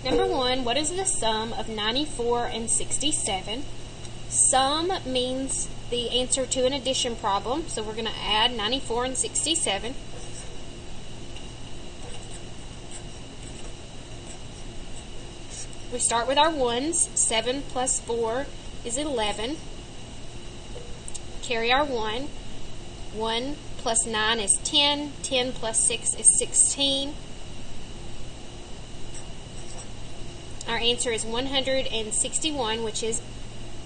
Number 1, what is the sum of 94 and 67? Sum means the answer to an addition problem, so we're going to add 94 and 67. We start with our ones. 7 plus 4 is 11. Carry our 1. 1 plus 9 is 10. 10 plus 6 is 16. Our answer is 161, which is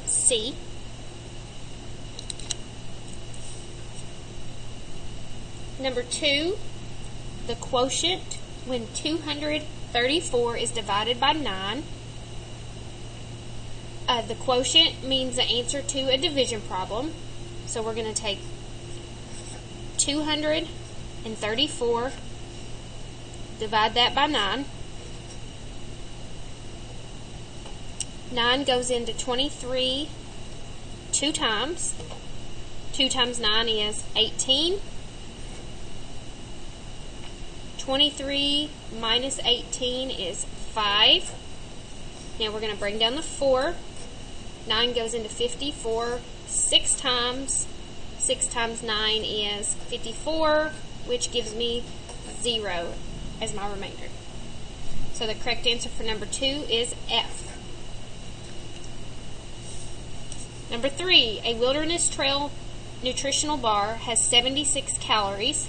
C. Number 2, the quotient when 234 is divided by 9. The quotient means the answer to a division problem. So we're going to take 234, divide that by 9. 9 goes into 23 2 times. 2 times 9 is 18. 23 minus 18 is 5. Now we're going to bring down the 4. 9 goes into 54 6 times. 6 times 9 is 54, which gives me 0 as my remainder. So the correct answer for number 2 is F. Number 3, a Wilderness Trail nutritional bar has 76 calories.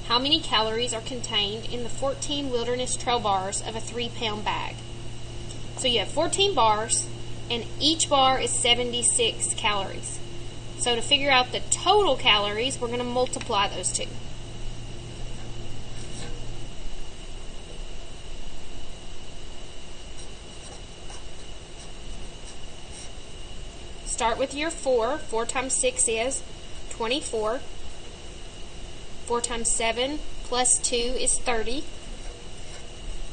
How many calories are contained in the 14 Wilderness Trail bars of a 3-pound bag? So you have 14 bars, and each bar is 76 calories. So to figure out the total calories, we're going to multiply those two. Start with your 4. 4 times 6 is 24. 4 times 7 plus 2 is 30.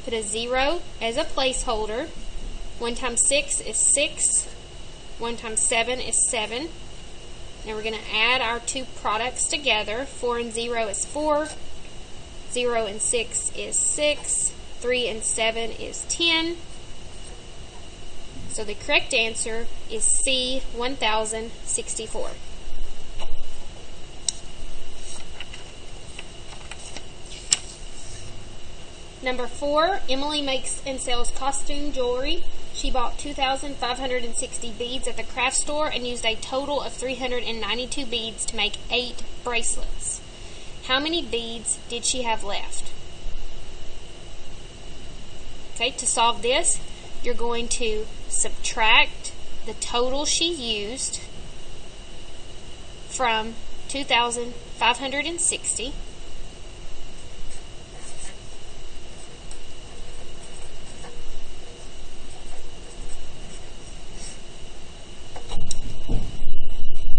Put a 0 as a placeholder. 1 times 6 is 6. 1 times 7 is 7. Now we're going to add our two products together. 4 and 0 is 4. 0 and 6 is 6. 3 and 7 is 10. So the correct answer is C, 1064. Number 4, Emily makes and sells costume jewelry. She bought 2,560 beads at the craft store and used a total of 392 beads to make 8 bracelets. How many beads did she have left? Okay, to solve this, you're going to subtract the total she used from 2,560.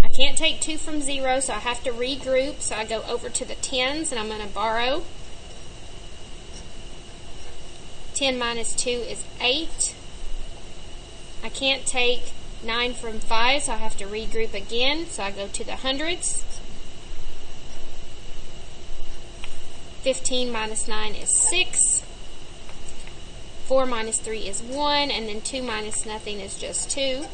I can't take 2 from 0, so I have to regroup. So I go over to the tens, and I'm going to borrow. 10 minus 2 is 8. I can't take 9 from 5, so I have to regroup again. So I go to the hundreds. 15 minus 9 is 6. 4 minus 3 is 1, and then 2 minus nothing is just 2.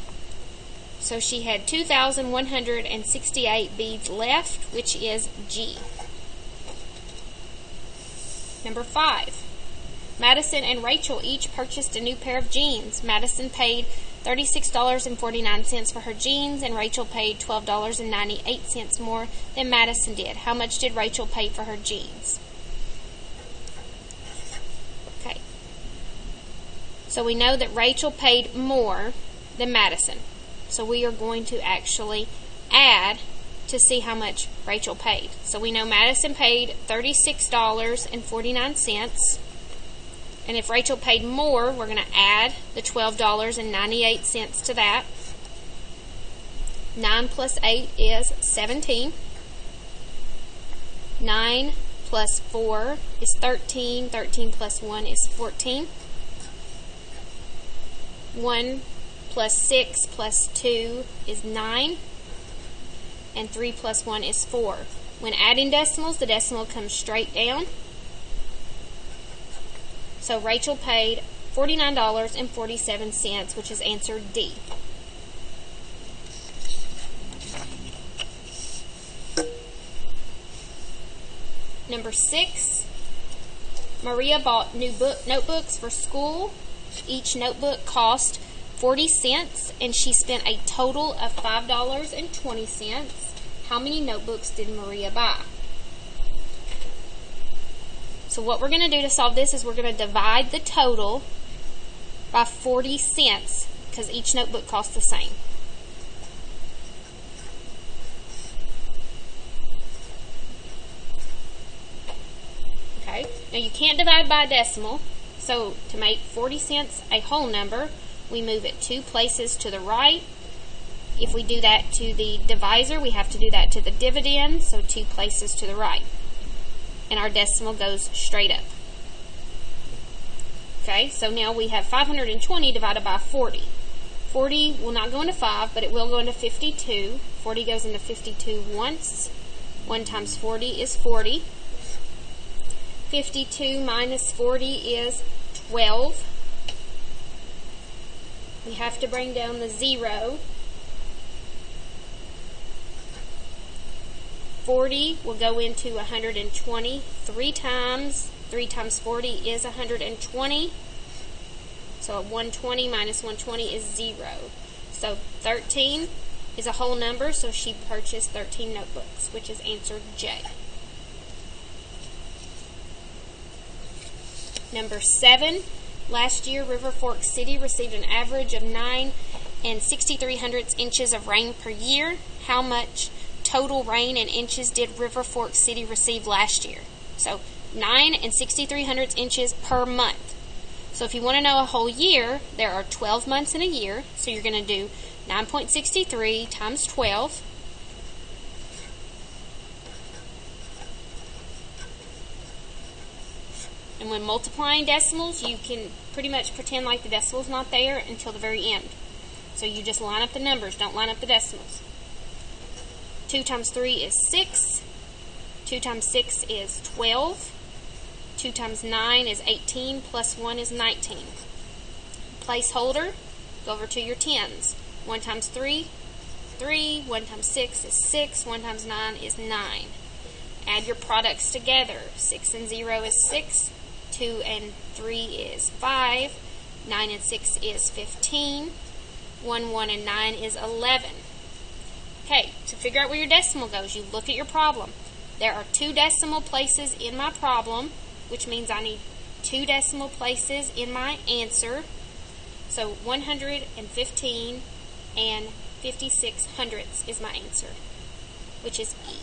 So she had 2,168 beads left, which is G. Number 5. Madison and Rachel each purchased a new pair of jeans. Madison paid $36.49 for her jeans, and Rachel paid $12.98 more than Madison did. How much did Rachel pay for her jeans? Okay. So we know that Rachel paid more than Madison. So we are going to actually add to see how much Rachel paid. So we know Madison paid $36.49. And if Rachel paid more, we're going to add the $12.98 to that. 9 plus 8 is 17. 9 plus 4 is 13. 13 plus 1 is 14. 1 plus 6 plus 2 is 9. And 3 plus 1 is 4. When adding decimals, the decimal comes straight down. So Rachel paid $49.47, which is answer D. Number 6, Maria bought new notebooks for school. Each notebook cost 40 cents, and she spent a total of $5.20. How many notebooks did Maria buy? So what we're going to do to solve this is we're going to divide the total by 40 cents, because each notebook costs the same. Okay, now you can't divide by a decimal, so to make 40 cents a whole number, we move it 2 places to the right. If we do that to the divisor, we have to do that to the dividend, so 2 places to the right. And our decimal goes straight up. Okay, so now we have 520 divided by 40. 40 will not go into 5, but it will go into 52. 40 goes into 52 once. 1 times 40 is 40. 52 minus 40 is 12. We have to bring down the 0. 40 will go into 120 3 times. 3 times 40 is 120. So 120 minus 120 is 0. So 13 is a whole number, so she purchased 13 notebooks, which is answer J. Number 7, last year River Fork City received an average of 9 63/100 inches of rain per year. How much total rain in inches did River Fork City receive last year? So 9 63/100 inches per month. So if you want to know a whole year, there are 12 months in a year, so you're going to do 9.63 times 12. And when multiplying decimals, you can pretty much pretend like the decimal's not there until the very end. So you just line up the numbers, don't line up the decimals. 2 times 3 is 6. 2 times 6 is 12. 2 times 9 is 18, plus 1 is 19. Placeholder, go over to your tens. 1 times 3, 3. 1 times 6 is 6. 1 times 9 is 9. Add your products together. 6 and 0 is 6. 2 and 3 is 5. 9 and 6 is 15. 1, 1, and 9 is 11. Okay, to figure out where your decimal goes, you look at your problem. There are 2 decimal places in my problem, which means I need 2 decimal places in my answer. So 115 and 56 hundredths is my answer, which is E.